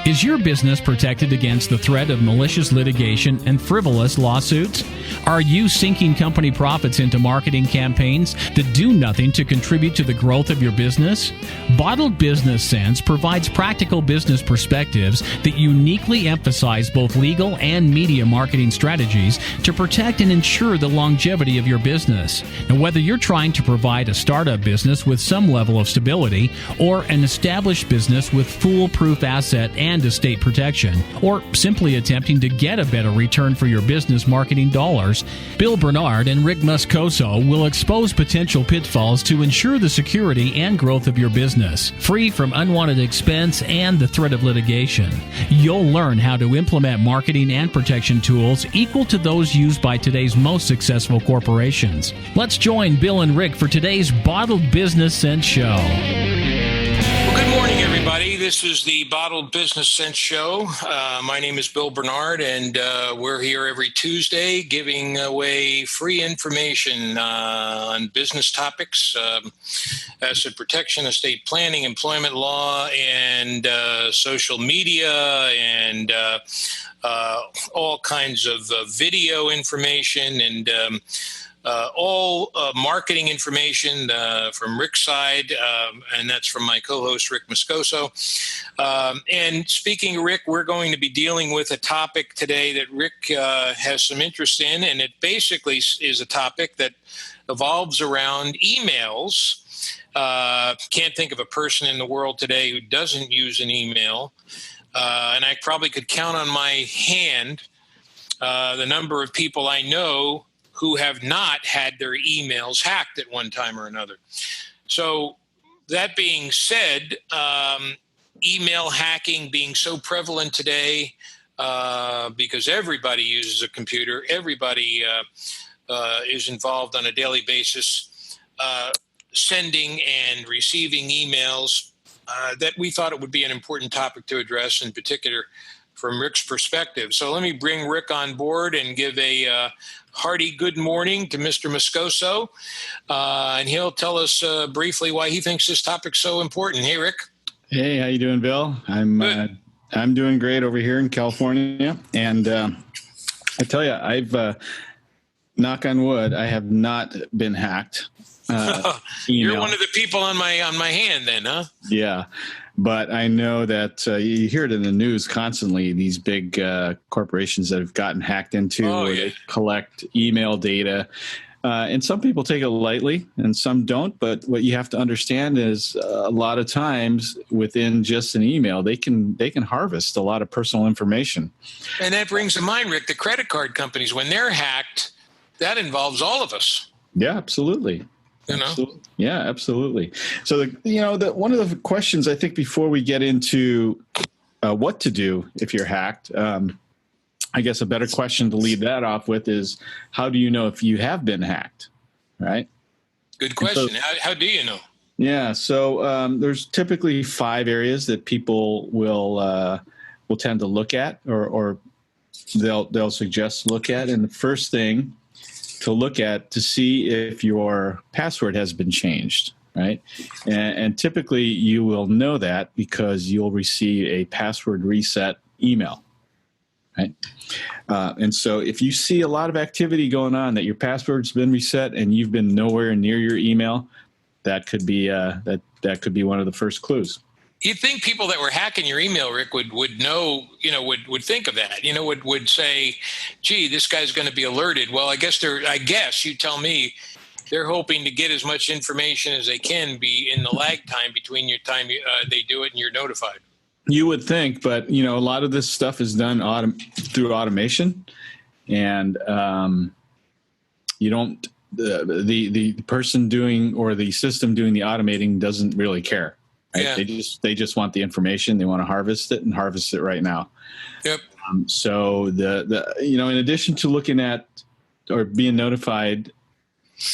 Is your business protected against the threat of malicious litigation and frivolous lawsuits? Are you sinking company profits into marketing campaigns that do nothing to contribute to the growth of your business? Bottled Business Sense provides practical business perspectives that uniquely emphasize both legal and media marketing strategies to protect and ensure the longevity of your business. Now, whether you're trying to provide a startup business with some level of stability or an established business with foolproof asset and estate protection, or simply attempting to get a better return for your business marketing dollars, Bill Bernard and Rick Moscoso will expose potential pitfalls to ensure the security and growth of your business, free from unwanted expense and the threat of litigation. You'll learn how to implement marketing and protection tools equal to those used by today's most successful corporations. Let's join Bill and Rick for today's Bottled Business Sense Show. Good morning, everybody. This is the Bottled Business Sense Show. My name is Bill Bernard, and we're here every Tuesday giving away free information on business topics, asset protection, estate planning, employment law, and social media, and all kinds of video information and all marketing information from Rick's side, and that's from my co-host, Rick Moscoso. And speaking of Rick, we're going to be dealing with a topic today that Rick has some interest in, and it basically is a topic that evolves around emails. Can't think of a person in the world today who doesn't use an email, and I probably could count on my hand the number of people I know who have not had their emails hacked at one time or another. So that being said, email hacking being so prevalent today because everybody uses a computer, everybody is involved on a daily basis, sending and receiving emails, that we thought it would be an important topic to address, in particular from Rick's perspective. So let me bring Rick on board and give a hearty good morning to Mr. Moscoso, and he'll tell us briefly why he thinks this topic's so important. Hey, Rick. Hey, how you doing, Bill? I'm doing great over here in California, and I tell you, I've knock on wood, I have not been hacked. You're one of the people on my hand, then, huh? Yeah. But I know that you hear it in the news constantly, these big corporations that have gotten hacked into, they collect email data. And some people take it lightly and some don't. But what you have to understand is a lot of times within just an email, they can harvest a lot of personal information. And that brings to mind, Rick, the credit card companies, when they're hacked, that involves all of us. Yeah, absolutely. Absolutely. Yeah, absolutely. So, one of the questions I think before we get into what to do if you're hacked, I guess a better question to lead that off with is, how do you know if you have been hacked, right? Good question. So, how do you know? Yeah, so there's typically 5 areas that people will tend to look at, or they'll suggest look at, and the first thing to look at to see if your password has been changed, right? And typically you will know that because you'll receive a password reset email, right? And so if you see a lot of activity going on that your password's been reset and you've been nowhere near your email, that could be that could be one of the first clues. You'd think people that were hacking your email, Rick, would know, would think of that, would say, gee, this guy's going to be alerted. Well, I guess you tell me they're hoping to get as much information as they can be in the lag time between your time they do it and you're notified. You would think, but, a lot of this stuff is done through automation, and you don't, the person doing or the system doing the automating doesn't really care. Right? Yeah. They just want the information. They want to harvest it and harvest it right now. Yep. So in addition to looking at or being notified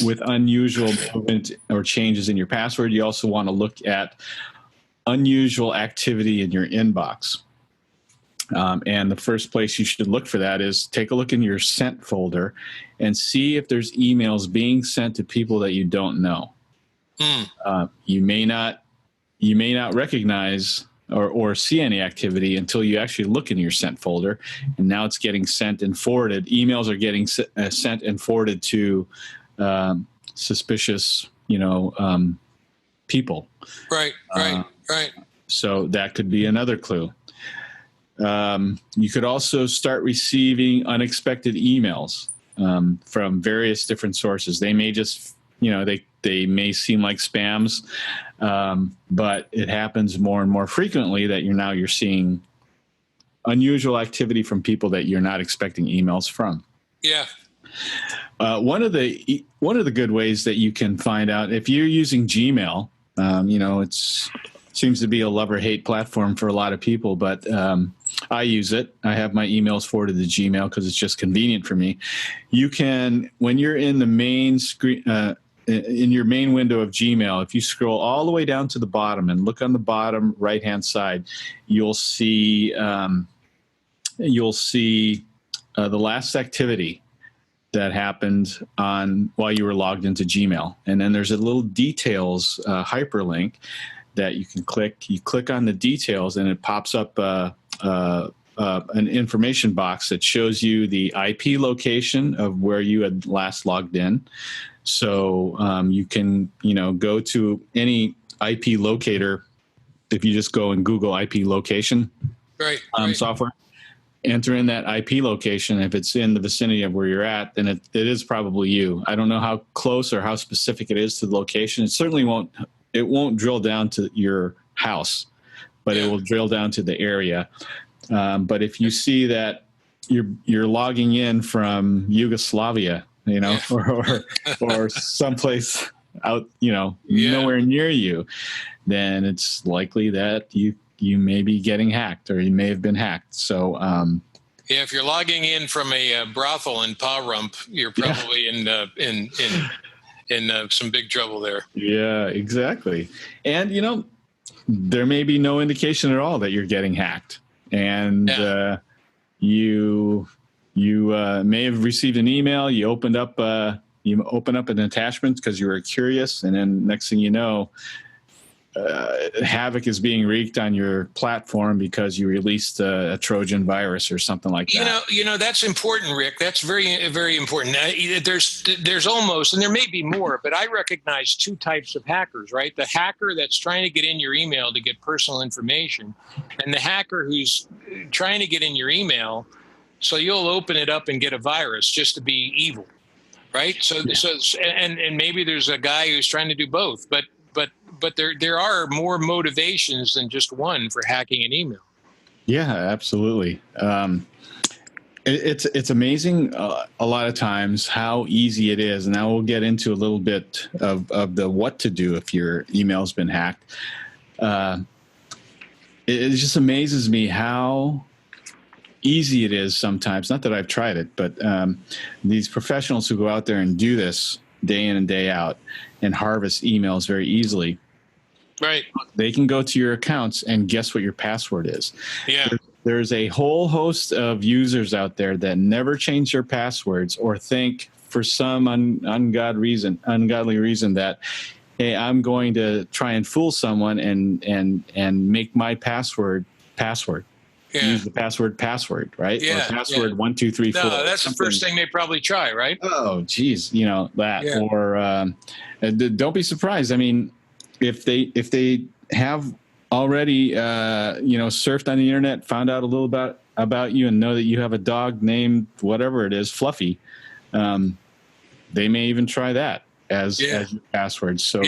with unusual movement or changes in your password, you also want to look at unusual activity in your inbox. And the first place you should look for that is take a look in your sent folder and see if there's emails being sent to people that you don't know. You may not recognize or see any activity until you actually look in your sent folder. And now it's getting sent and forwarded. Emails are getting sent and forwarded to suspicious, people. Right. So that could be another clue. You could also start receiving unexpected emails from various different sources. They may just, they may seem like spams, but it happens more and more frequently that you're seeing unusual activity from people that you're not expecting emails from. Yeah. One of the good ways that you can find out if you're using Gmail, it's seems to be a love or hate platform for a lot of people, but I use it. I have my emails forwarded to Gmail because it's just convenient for me. You can, when you're in the main screen, in your main window of Gmail, if you scroll all the way down to the bottom and look on the bottom right-hand side, you'll see the last activity that happened while you were logged into Gmail. And then there's a little details hyperlink that you can click. You click on the details and it pops up an information box that shows you the IP location of where you had last logged in. So you can, go to any IP locator. If you just go and Google IP location software, enter in that IP location. If it's in the vicinity of where you're at, then it is probably you. I don't know how close or how specific it is to the location. It certainly won't drill down to your house, but it will drill down to the area. But if you see that you're logging in from Yugoslavia, or someplace out, nowhere near you, then it's likely that you may be getting hacked, or you may have been hacked. So, if you're logging in from a brothel in Pahrump, you're probably in some big trouble there. Yeah, exactly. And there may be no indication at all that you're getting hacked, and you may have received an email. You open up an attachment because you were curious, and then next thing you know, havoc is being wreaked on your platform because you released a Trojan virus or something like that. That's important, Rick. That's very, very important. There's almost, and there may be more, but I recognize two types of hackers, right? The hacker that's trying to get in your email to get personal information, and the hacker who's trying to get in your email so you'll open it up and get a virus just to be evil, right? So maybe there's a guy who's trying to do both, but there are more motivations than just one for hacking an email. Yeah, absolutely. It's amazing a lot of times how easy it is. And now we'll get into a little bit of the what to do if your email's been hacked. It just amazes me how easy it is sometimes. Not that I've tried it, but these professionals who go out there and do this day in and day out and harvest emails very easily. Right. They can go to your accounts and guess what your password is. Yeah. There's a whole host of users out there that never change their passwords or think for some ungodly reason that, hey, I'm going to try and fool someone and make my password. Yeah. Use the password, right? Yeah. Or password 1, 2, 3, 4. No, that's the first thing they probably try, right? Oh, geez, that. Yeah. Or don't be surprised. I mean, if they have already surfed on the internet, found out a little about you, and know that you have a dog named whatever it is, Fluffy, they may even try that as your password. So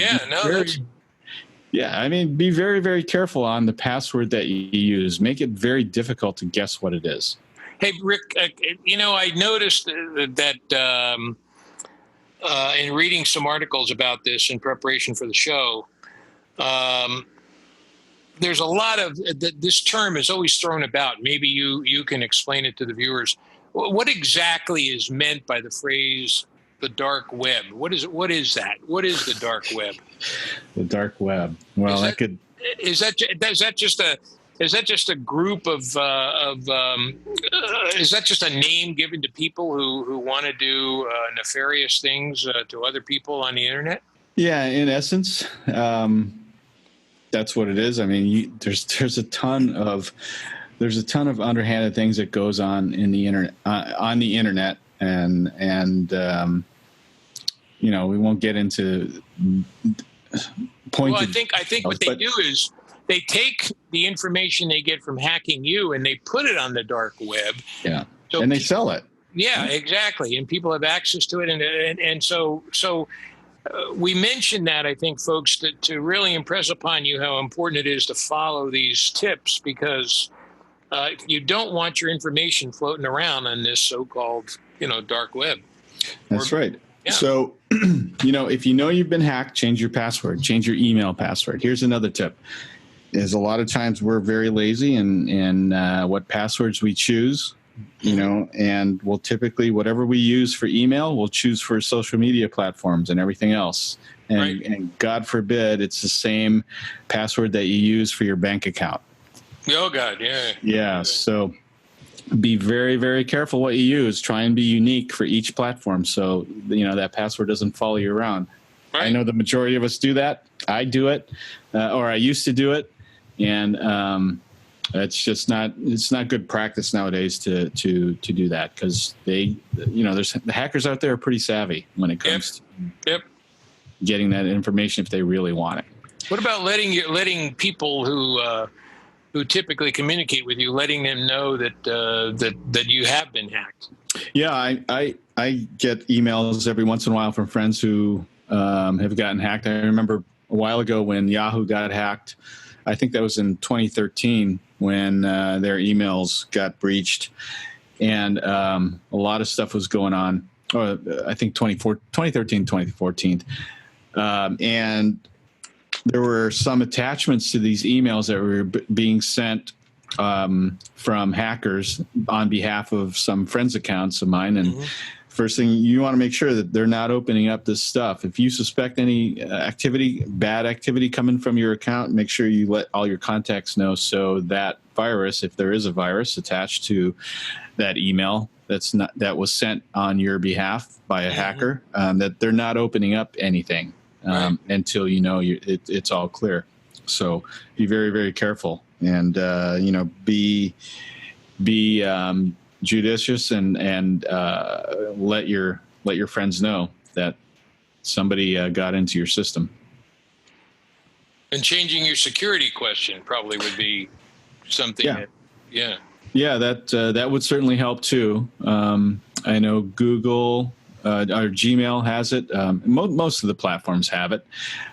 be very, very careful on the password that you use. Make it very difficult to guess what it is. Hey, Rick, I noticed that in reading some articles about this in preparation for the show, there's a lot of this term is always thrown about. Maybe you can explain it to the viewers. What exactly is meant by the phrase the dark web? What is that? What is the dark web? The dark web. Well, is that just a group of is that just a name given to people who want to do nefarious things to other people on the internet? Yeah, in essence, That's what it is. I mean, there's a ton of underhanded things that goes on in the internet, and we won't get into pointed. Well, I think what they do is they take the information they get from hacking you and they put it on the dark web. Yeah. So and they sell it. Yeah, exactly. And people have access to it. And so we mentioned that, I think, folks, to really impress upon you how important it is to follow these tips, because you don't want your information floating around on this so-called, dark web. That's right. Yeah. So, if you've been hacked, change your password, change your email password. Here's another tip. Is a lot of times we're very lazy in what passwords we choose, and we'll typically, whatever we use for email, we'll choose for social media platforms and everything else. And, right. And God forbid it's the same password that you use for your bank account. Oh, God, yeah. Yeah, so be very, very careful what you use. Try and be unique for each platform so, that password doesn't follow you around. Right. I know the majority of us do that. I do it, or I used to do it. And it's not good practice nowadays to do that, because the hackers out there are pretty savvy when it comes to getting that information if they really want it. What about letting people who typically communicate with you, letting them know that you have been hacked? Yeah, I get emails every once in a while from friends who have gotten hacked. I remember a while ago when Yahoo got hacked. I think that was in 2013 when their emails got breached, and a lot of stuff was going on. Or I think 2013, 2014, and there were some attachments to these emails that were being sent from hackers on behalf of some friends' accounts of mine. And first thing, you want to make sure that they're not opening up this stuff. If you suspect any bad activity coming from your account, make sure you let all your contacts know, so that virus, if there is a virus attached to that email that was sent on your behalf by a hacker, that they're not opening up anything. Until it's all clear. So be very, very careful, and be judicious, and let your friends know that somebody got into your system. And changing your security question probably would be something. Yeah. That would certainly help too. I know Google. Our Gmail has it. Most of the platforms have it,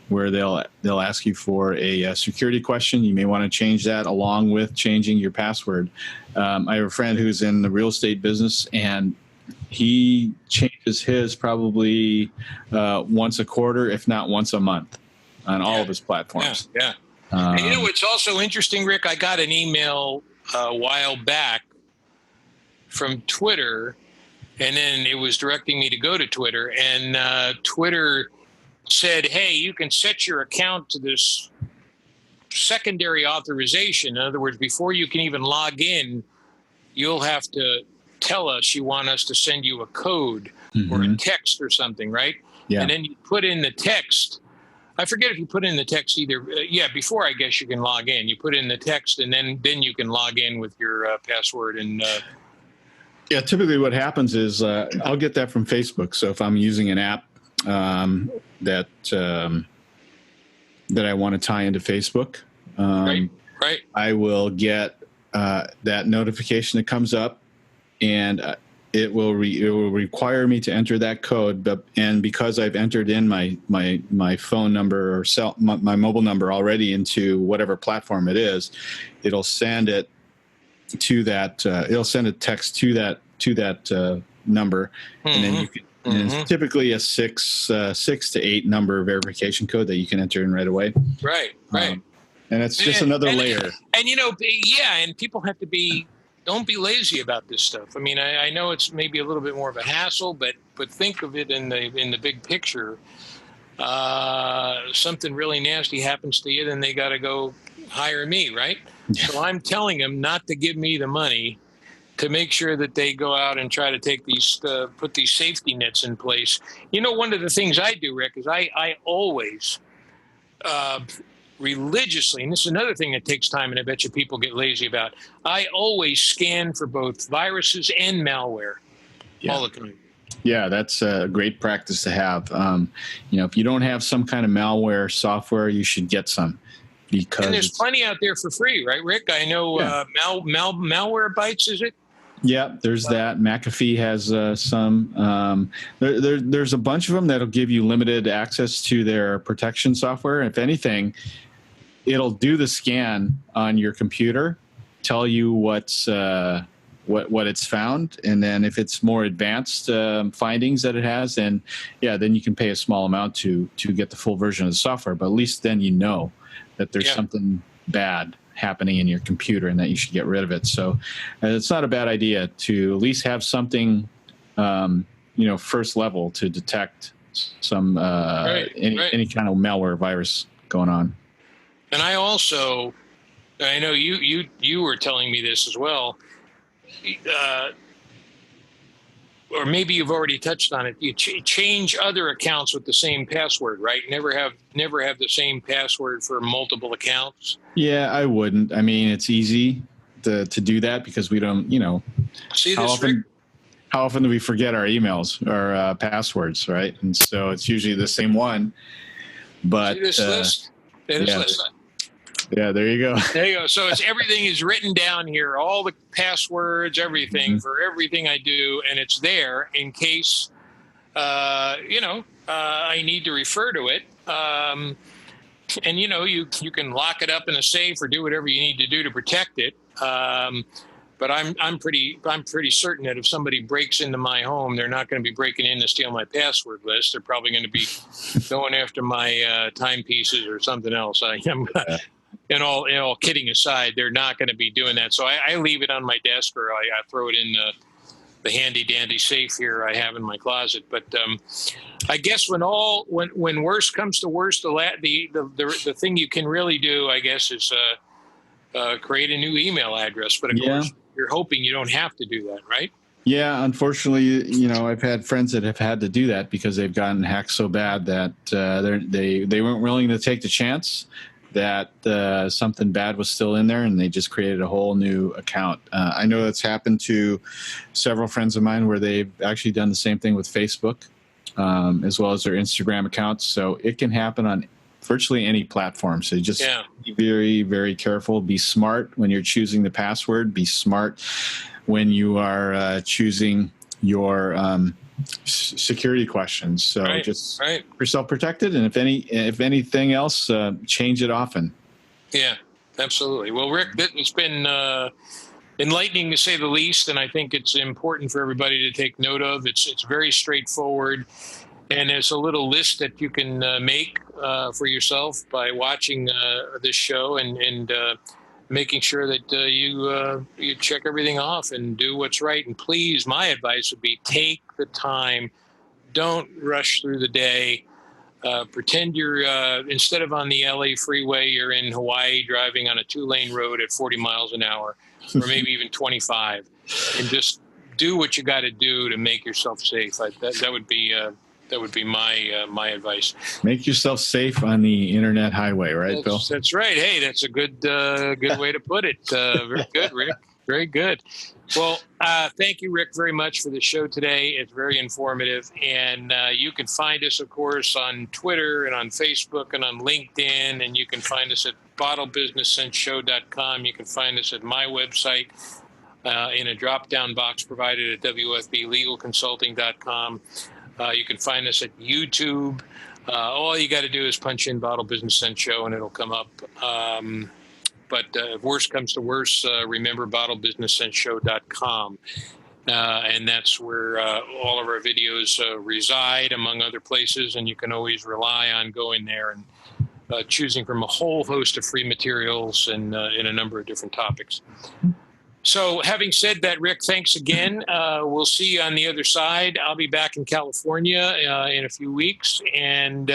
where they'll ask you for a security question. You may want to change that along with changing your password. I have a friend who's in the real estate business, and he changes his probably once a quarter, if not once a month, on all of his platforms. Yeah. And it's also interesting, Rick. I got an email a while back from Twitter. And then it was directing me to go to Twitter, and Twitter said, hey, you can set your account to this secondary authorization. In other words, before you can even log in, you'll have to tell us you want us to send you a code or a text or something, right? Yeah. And then you put in the text. I forget if you put in the text either. Before I guess you can log in. You put in the text, and then you can log in with your password and Yeah, typically what happens is I'll get that from Facebook. So if I'm using an app that I want to tie into Facebook, right. I will get that notification that comes up, and it will require me to enter that code. And because I've entered in my phone number or my mobile number already into whatever platform it is, it'll send it to that. It'll send a text to that number, and then you can. And it's typically a 6 to 8 number verification code that you can enter in right away. Right. And it's just another layer. And and people have to don't be lazy about this stuff. I mean, I know it's maybe a little bit more of a hassle, but think of it in the big picture. Something really nasty happens to you, then they got to go hire me, right? Yeah. So I'm telling them not to give me the money, to make sure that they go out and try to take put these safety nets in place. One of the things I do, Rick, is I always religiously, and this is another thing that takes time, and I bet you people get lazy about. I always scan for both viruses and malware all the time. Yeah, that's a great practice to have. If you don't have some kind of malware software, you should get some, because and there's plenty out there for free, right, Rick? I know Malware Bytes, is it? Yeah, there's that. McAfee has some. There's a bunch of them that'll give you limited access to their protection software. If anything, it'll do the scan on your computer, tell you what it's found, and then if it's more advanced findings that it has, then you can pay a small amount to get the full version of the software. But at least then you know that there's something bad happening in your computer and that you should get rid of it. So it's not a bad idea to at least have something, first level to detect some any kind of malware virus going on. And I know you were telling me this as well, or maybe you've already touched on it. You change other accounts with the same password, right? Never have the same password for multiple accounts. Yeah, I wouldn't. I mean, it's easy to do that because we don't, See how this, often, Rick? How often do we forget our emails or passwords, right? And so it's usually the same one. But see this list? List. Yeah, there you go. There you go. So everything is written down here, all the passwords, everything for everything I do, and it's there in case I need to refer to it. And you can lock it up in a safe or do whatever you need to do to protect it. But I'm pretty certain that if somebody breaks into my home, they're not going to be breaking in to steal my password list. They're probably going to be going after my timepieces or something else. And all kidding aside, they're not going to be doing that. So I leave it on my desk, or I throw it in the handy dandy safe here I have in my closet. But I guess when worst comes to worst, the thing you can really do, I guess, is create a new email address. But of course, you're hoping you don't have to do that, right? Yeah, unfortunately, I've had friends that have had to do that because they've gotten hacked so bad that they weren't willing to take the chance that something bad was still in there, and they just created a whole new account. I know that's happened to several friends of mine where they've actually done the same thing with Facebook, as well as their Instagram accounts. So it can happen on virtually any platform. So just be very, very careful. Be smart when you're choosing the password. Be smart when you are choosing your security questions. So just keep yourself protected, and if anything else, change it often. Yeah, absolutely. Well, Rick, it's been enlightening to say the least, and I think it's important for everybody to take note of. It's very straightforward, and it's a little list that you can make for yourself by watching this show and making sure that you check everything off and do what's right. And please, my advice would be take the time. Don't rush through the day. Pretend you're, instead of on the LA freeway, you're in Hawaii driving on a 2-lane road at 40 miles an hour, or maybe even 25, and just do what you got to do to make yourself safe. That would be my advice. Make yourself safe on the internet highway, right, Bill? That's right. Hey, that's a good way to put it. Very good, Rick. Very good. Well, thank you, Rick, very much for the show today. It's very informative. And you can find us, of course, on Twitter and on Facebook and on LinkedIn. And you can find us at bottlebusinessshow.com. You can find us at my website in a drop-down box provided at wfblegalconsulting.com. You can find us at YouTube. All you got to do is punch in Bottle Business Sense Show and it'll come up. But if worst comes to worst, remember bottlebusinesssenseshow.com. And that's where all of our videos reside, among other places. And you can always rely on going there and choosing from a whole host of free materials and in a number of different topics. So having said that, Rick, thanks again. We'll see you on the other side. I'll be back in California in a few weeks, and we've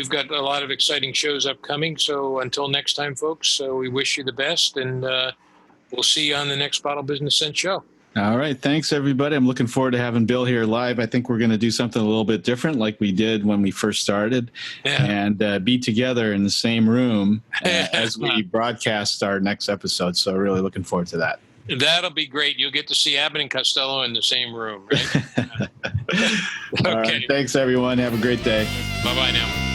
got a lot of exciting shows upcoming. So until next time, folks, we wish you the best, and we'll see you on the next Bottle Business Sense show. All right. Thanks, everybody. I'm looking forward to having Bill here live. I think we're going to do something a little bit different like we did when we first started and be together in the same room as we broadcast our next episode. So really looking forward to that. That'll be great. You'll get to see Abbott and Costello in the same room, right? Okay. All right. Thanks, everyone. Have a great day. Bye-bye now.